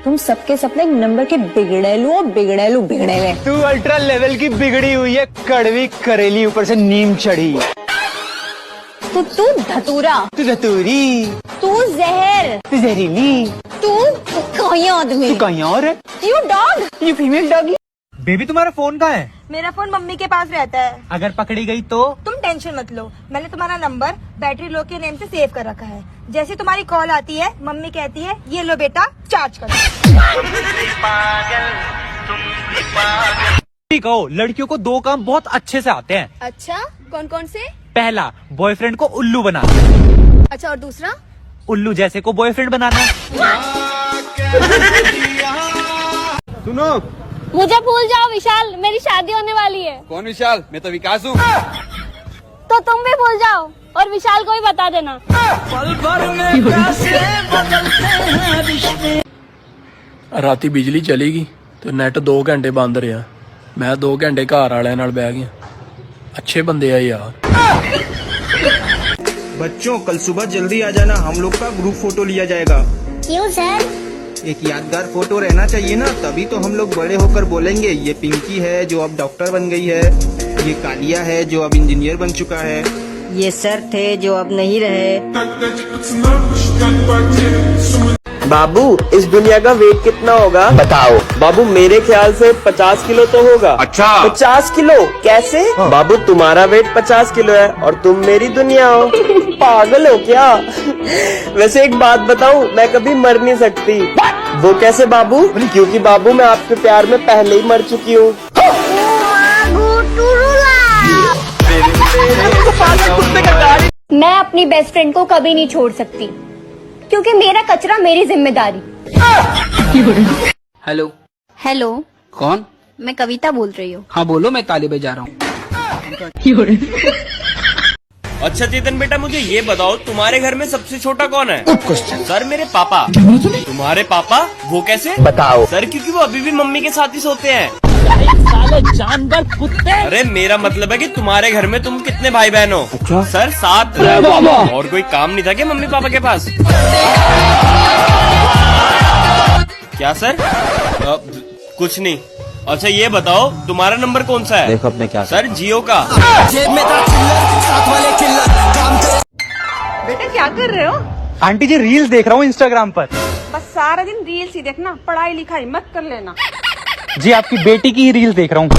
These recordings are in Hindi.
तुम सबके सपने एक नंबर के बिगड़ेलू और बिगड़ेलू बिगड़ेले। तू अल्ट्रा लेवल की बिगड़ी हुई है, कड़वी करेली, ऊपर से नीम चढ़ी। तू धतूरा, तू धतूरी, तू जहर, तू जहरीली, तू कहीं आदमी, तू कहीं और है। You dog, you female doggy. Baby तुम्हारा फोन कहाँ है? मेरा फोन मम्मी के पास रहता है। अगर पकड़ी गई तो? तुम टेंशन मत लो, मैंने तुम्हारा नंबर बैटरी लो के नेम से सेव कर रखा है। जैसे तुम्हारी कॉल आती है मम्मी कहती है ये लो बेटा चार्ज कर। कहो, लड़कियों को 2 काम बहुत अच्छे से आते हैं। अच्छा, कौन कौन से? पहला, बॉयफ्रेंड को उल्लू बनाना। अच्छा, और दूसरा? उल्लू जैसे को बॉयफ्रेंड बनाना। सुनो, मुझे भूल जाओ विशाल, मेरी शादी होने वाली है। कौन विशाल? मैं तो विकास हूँ। तो तुम भी भूल जाओ और विशाल को ही बता देना। राती बिजली चलेगी तो नेट 2 घंटे बंद रहा। मैं 2 घंटे घर वाले नाल बह गया। अच्छे बंदे आ यार। बच्चों, कल सुबह जल्दी आ जाना, हम लोग का ग्रुप फोटो लिया जाएगा। क्यों सर? एक यादगार फोटो रहना चाहिए ना, तभी तो हम लोग बड़े होकर बोलेंगे ये पिंकी है जो अब डॉक्टर बन गई है, ये कालिया है जो अब इंजीनियर बन चुका है, ये सर थे जो अब नहीं रहे। बाबू, इस दुनिया का वेट कितना होगा? बताओ। बाबू, मेरे ख्याल से 50 किलो तो होगा। अच्छा, 50 किलो? कैसे? बाबू, तुम्हारा वेट 50 किलो है और तुम मेरी दुनिया हो। पागल हो क्या? वैसे एक बात बताऊं, मैं कभी मर नहीं सकती। वो कैसे बाबू? क्योंकि बाबू मैं आपके प्यार में पहले ही मर चुकी हूँ। मैं अपनी बेस्ट फ्रेंड को कभी नहीं छोड़ सकती क्योंकि मेरा कचरा मेरी जिम्मेदारी। हेलो। हेलो, कौन? मैं कविता बोल रही हूँ। हाँ बोलो, मैं ताले पे जा रहा हूँ। अच्छा चेतन बेटा, मुझे ये बताओ तुम्हारे घर में सबसे छोटा कौन है? सर मेरे पापा। तुम्हारे पापा? वो कैसे? बताओ। सर क्योंकि वो अभी भी मम्मी के साथ ही सोते हैं। साले जानवर कुत्ते। अरे मेरा मतलब है कि तुम्हारे घर में तुम कितने भाई बहन हो? अच्छा? सर 7। और कोई काम नहीं था क्या मम्मी पापा के पास? क्या सर? कुछ नहीं। अच्छा ये बताओ तुम्हारा नंबर कौन सा है? देखो अपने क्या। सर जियो का। बेटा क्या कर रहे हो? आंटी जी रील्स देख रहा हूँ इंस्टाग्राम पर। बस सारा दिन रील्स ही देखना, पढ़ाई लिखाई मत कर लेना। जी आपकी बेटी की ही रील्स देख रहा हूँ।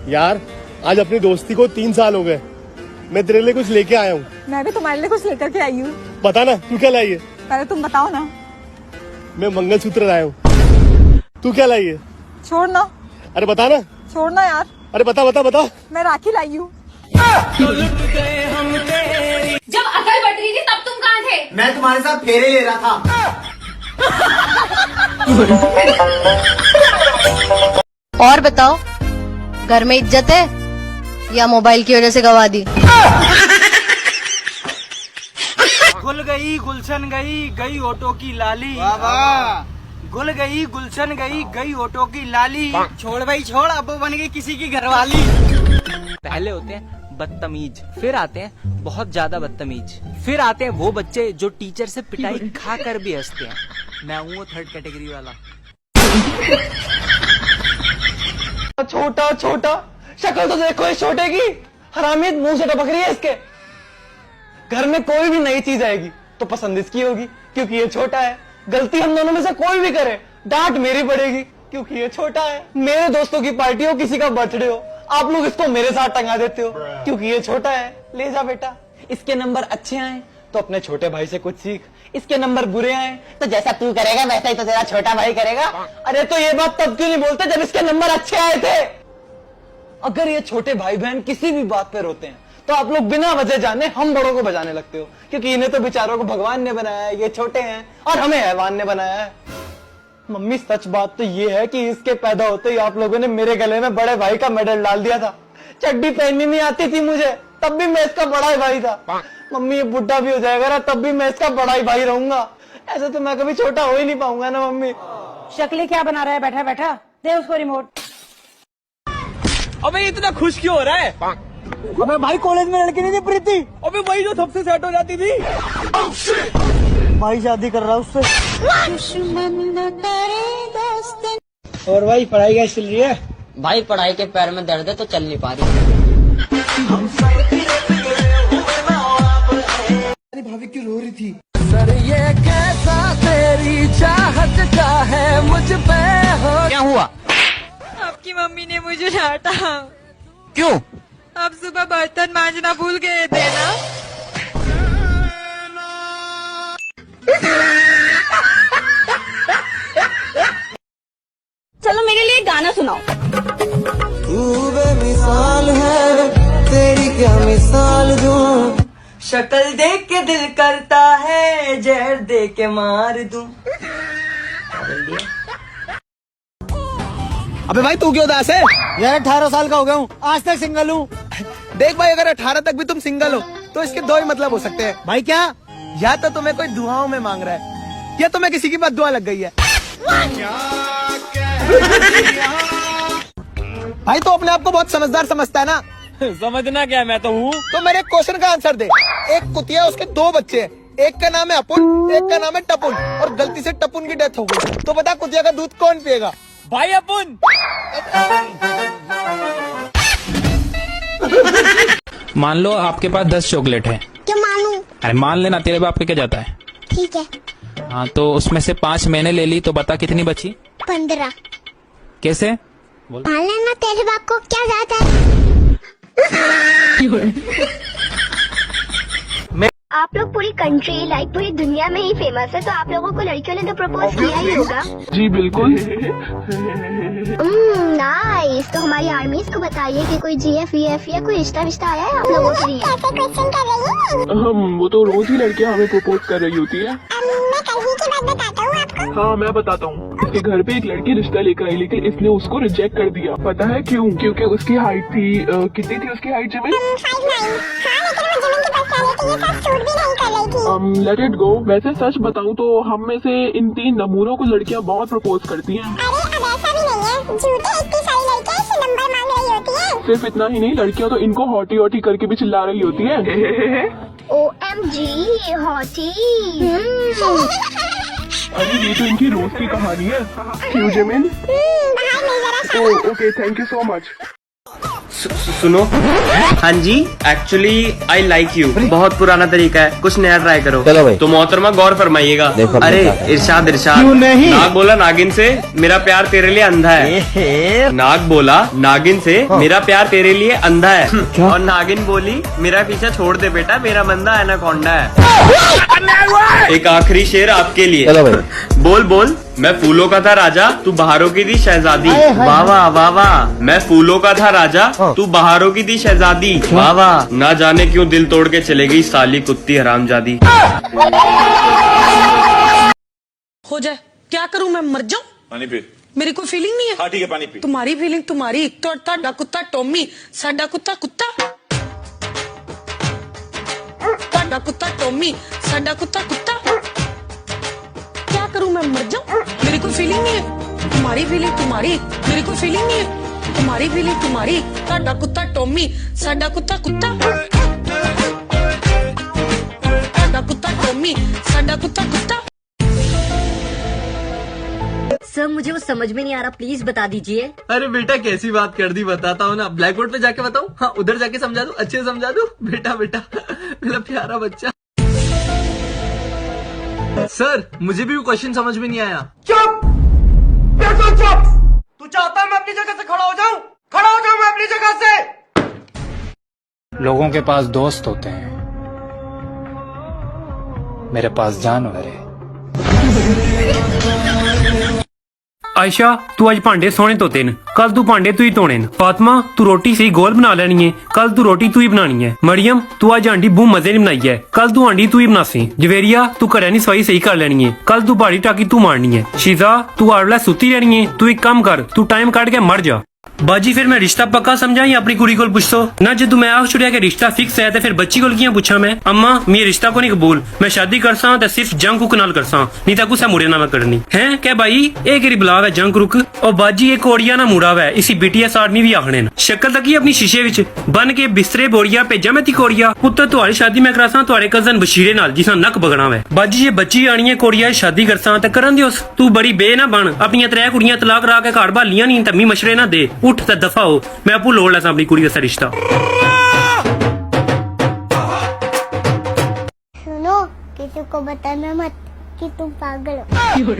यार आज अपनी दोस्ती को 3 साल हो गए। मैं तेरे लिए कुछ लेके आया हूँ। मैं भी तुम्हारे लिए कुछ लेकर के आई हूँ। बता ना, तू क्या लाई है? पहले तुम बताओ ना। मैं मंगलसूत्र लाया हूँ। तू क्या लाई है? छोड़ना। अरे बता ना। छोड़ना यार। अरे बता बता बता। मैं राखी लाई हूँ। जब अकल बट रही थी तब तुम कहाँ थे? मैं तुम्हारे साथ फेरे ले रहा था। और बताओ, घर में इज्जत है या मोबाइल की वजह से गवा दी? गुल गई गुलशन गई, गई ऑटो की लाली। गुल गई गुलशन गई, गई ऑटो की लाली। छोड़ भाई छोड़, अब वो बन गई किसी की घरवाली। पहले होते हैं बदतमीज, फिर आते हैं बहुत ज्यादा बदतमीज, फिर आते हैं वो बच्चे जो टीचर से पिटाई खा कर भी हंसते हैं। मैं हूँ वो 3rd कैटेगरी वाला। छोटा छोटा, शक्ल तो देखो इस छोटे की। हरामी मुंह से टपक रही है इसके। घर में कोई भी नई चीज आएगी तो पसंद इसकी होगी क्योंकि ये छोटा है। गलती हम दोनों में से कोई भी करे, डांट मेरी पड़ेगी क्योंकि ये छोटा है। मेरे दोस्तों की पार्टी हो, किसी का बर्थडे हो, आप लोग इसको मेरे साथ टंगा देते हो क्योंकि ये छोटा है। ले जा बेटा। इसके नंबर अच्छे आए तो अपने छोटे भाई से कुछ सीख, इसके नंबर बुरे आए तो जैसा तू करेगा वैसा ही तो तेरा छोटा भाई करेगा। अरे तो ये बात तब क्यों नहीं बोलते जब इसके नंबर अच्छे आए थे? अगर ये छोटे भाई बहन किसी भी बात पे रोते हैं तो आप लोग बिना वजह जाने हम बड़ों को बजाने लगते हो क्योंकि इन्हें तो बेचारों को भगवान ने बनाया है, ये छोटे हैं और हमें हैवान ने बनाया है। मम्मी सच बात तो ये है कि इसके पैदा होते ही आप लोगों ने मेरे गले में बड़े भाई का मेडल डाल दिया था। चड्डी पहननी नहीं आती थी मुझे, तब भी मैं इसका बड़ा ही भाई था। मम्मी ये बुढ़ा भी हो जाएगा ना तब भी मैं इसका बड़ा ही भाई रहूंगा। ऐसे तो मैं कभी छोटा हो ही नहीं पाऊंगा ना मम्मी। शक्ली क्या बना रहा है बैठा बैठा? दे उसको रिमोट। अबे इतना खुश क्यों हो रहा है? अबे भाई कॉलेज में लड़की नहीं थी प्रीति? अबे वही जो सबसे सेट हो जाती थी। भाई शादी कर रहा उससे। और भाई पढ़ाई कैसी चल रही है? भाई पढ़ाई के पैर में दर्द है तो चल नहीं पा रही। भाभी क्यों रो रही थी? सर ये कैसा तेरी चाहत का है मुझ पे हो। क्या हुआ? आपकी मम्मी ने मुझे डांटा। क्यों? आप सुबह बर्तन मांजना भूल गए थे ना। चलो मेरे लिए गाना सुनाओ। तू बेमिसाल है, तेरी क्या मिसाल दूं। शक्ल देख के दिल करता है जहर दे के मार दूं। अबे भाई तू क्यों उदास है? यार 18 साल का हो गया हूँ, आज तक सिंगल हूँ। देख भाई अगर 18 तक भी तुम सिंगल हो तो इसके दो ही मतलब हो सकते हैं। भाई क्या? या तो तुम्हें कोई दुआओं में मांग रहा है या तुम्हें किसी की बद्दुआ लग गई है। भाई तो अपने आप को बहुत समझदार समझता है ना? समझना क्या, मैं तो हूँ। तो मेरे क्वेश्चन का आंसर दे। एक कुतिया उसके दो बच्चे हैं, एक का नाम है अपुन, एक का नाम है टपुन, और गलती से टपुन की डेथ हो गई। तो बता कुतिया का दूध कौन पिएगा? भाई अपुन। मान लो आपके पास 10 चॉकलेट है। क्या मानूं? अरे मान लेना, तेरे बाप के क्या जाता है। ठीक है। हाँ तो उसमें से 5 मैंने ले ली, तो बता कितनी बची? 15। कैसे? मान लेना, तेरे बाप को क्या जाता है। आप लोग पूरी कंट्री लाइक पूरी दुनिया में ही फेमस है, तो आप लोगों को लड़कियों ने तो प्रपोज किया ही होगा। जी बिल्कुल। नाइस। तो हमारी आर्मीज को बताइए कि कोई GF VF या कोई रिश्ता विश्ता आया है आप लोगों के लिए? कैसे क्वेश्चन कर रही है? वो तो रोज ही लड़कियां हमें प्रपोज कर रही होती है। मैं कल ही की बात बताता हूँ आपको। हाँ मैं बताता हूँ। उसके घर पे एक लड़की रिश्ता लेकर आई, लेकिन इसने उसको रिजेक्ट कर दिया। पता है क्यों? क्योंकि उसकी हाइट थी कितनी थी उसकी height Jimin? 5'9". Let it go. वैसे सच बताऊँ तो हम में से इन 3 नमूनों को लड़कियाँ बहुत प्रपोज करती हैं। अरे अब ऐसा भी नहीं है, झूठे इतनी सारी लड़कियाँ इसे नंबर मांग रही होती है। सिर्फ इतना ही नहीं, लड़कियाँ तो इनको हॉटी हॉटी करके भी चिल्ला रही होती है। OMG hottie. अरे ये तो इनकी रोज की कहानी है। क्यों Jimin? Okay thank you so much. सुनो। हाँ जी, एक्चुअली आई लाइक यू। बहुत पुराना तरीका है, कुछ नया ट्राई करो। चलो भाई। तो मोहतरमा गौर फरमाइएगा। अरे इरशाद इरशाद। क्यों नहीं? नाग बोला नागिन से मेरा प्यार तेरे लिए अंधा है। नाग बोला नागिन से मेरा प्यार तेरे लिए अंधा है। और नागिन बोली मेरा पीछा छोड़ दे बेटा, मेरा बंदा एनाकोंडा है। एक आखिरी शेर आपके लिए। चलो भाई। बोल बोल, मैं फूलों का था राजा, तू बहारों की थी शहजादी। वाह वाह वाह वाह। मैं फूलों का था राजा, तू बहारों की थी शहजादी। वाह वाह। ना जाने क्यों दिल तोड़ के चले गई साली कुत्ती हरामजादी। हो जाए, क्या करूं मैं, मर जाऊं? पानी पी। मेरी कोई फीलिंग नहीं है। हाँ ठीक है पानी पी। तुम्हारी फीलिंग तुम्हारी। तो ताड़ा कुत्ता टॉमी, साडा कुत्ता कुत्ता। ताड़ा कुत्ता टॉमी, साडा कुत्ता कुत्ता। क्या करूं मैं, मर जाऊं? मेरी कोई फीलिंग नहीं है। तुम्हारी फीलिंग तुम्हारी, मेरी कोई फीलिंग नहीं है। तुम्हारी फीलिंग तुम्हारी। ताड़ा कुत्ता टॉमी, साडा कुत्ता कुत्ता। ताड़ा कुत्ता टॉमी, साडा कुत्ता कुत्ता। सर मुझे वो समझ में नहीं आ रहा, प्लीज बता दीजिए। अरे बेटा कैसी बात कर दी, बताता हूँ ना। ब्लैक बोर्ड पे जाके बताऊँ? हाँ उधर जाके समझा दूँ, अच्छे से समझा दूँ। बेटा बेटा मेरा प्यारा बच्चा। सर मुझे भी वो क्वेश्चन समझ में नहीं आया। चुप! बिल्कुल चुप! तू चाहता मैं अपनी जगह से खड़ा हो जाऊं? खड़ा हो जाऊं मैं अपनी जगह से? लोगों के पास दोस्त होते हैं, मेरे पास जानवर है। आयशा तू आज भांडे सोने धोते न, कल तू भांडे तू ही धोने न। फातिमा तू रोटी सही गोल बना लेनी है, कल तू रोटी तू ही बनानी है। मरियम तू आज आंटी बू मजे नहीं बनाई है, कल तू आंटी तू ही बनासी। जवेरिया तू घरै नी सफाई सही कर लेनी है, कल तू बाड़ी टाकी तू मारनी है। शीजा तू आड़ला सुती रहनी है, तू एक काम कर, तू टाइम काट के मर जा। बाजी फिर मैं रिश्ता पक्का समझा या अपनी कुड़ी को पुछ दो ना। जो मैं आख छुड़िया कि रिश्ता फिक्स है तो फिर बच्ची को किया पूछा मैं। अम्मा मैं रिश्ता को नहीं कबूल, मैं शादी करसा तो सिर्फ जंग कुक नाल करसा, नहीं तो कुछ मुड़े ना मैं करनी है। क्या भाई एक ही बुलाव है जंग रुक और बाजी एक कोड़िया ना मुड़ा है, इसी बीटीएस आर्मी भी आखने ना। शक्ल तकी अपनी शीशे विच बन के बिस्तरे बोरिया भेजा मैं ती कोड़िया पुत्र तुम्हारी शादी मैं करासा तुम्हारे कजन बशीरे नाल जिसा नक बगना है। बाजी ये बच्ची आनी है कोड़िया शादी करसा तो करन दियो। तू बड़ी बे ना बन, अपनी त्रै कुड़ियां तलाक करा के घर भालियां नहीं तम्मी मशरे ना दे, उठ ते दफा हो। मैं आपू लोड़ लैसा अपनी कुड़ी का रिश्ता। सुनो, किसी को बताना मत कि तुम पागल हो।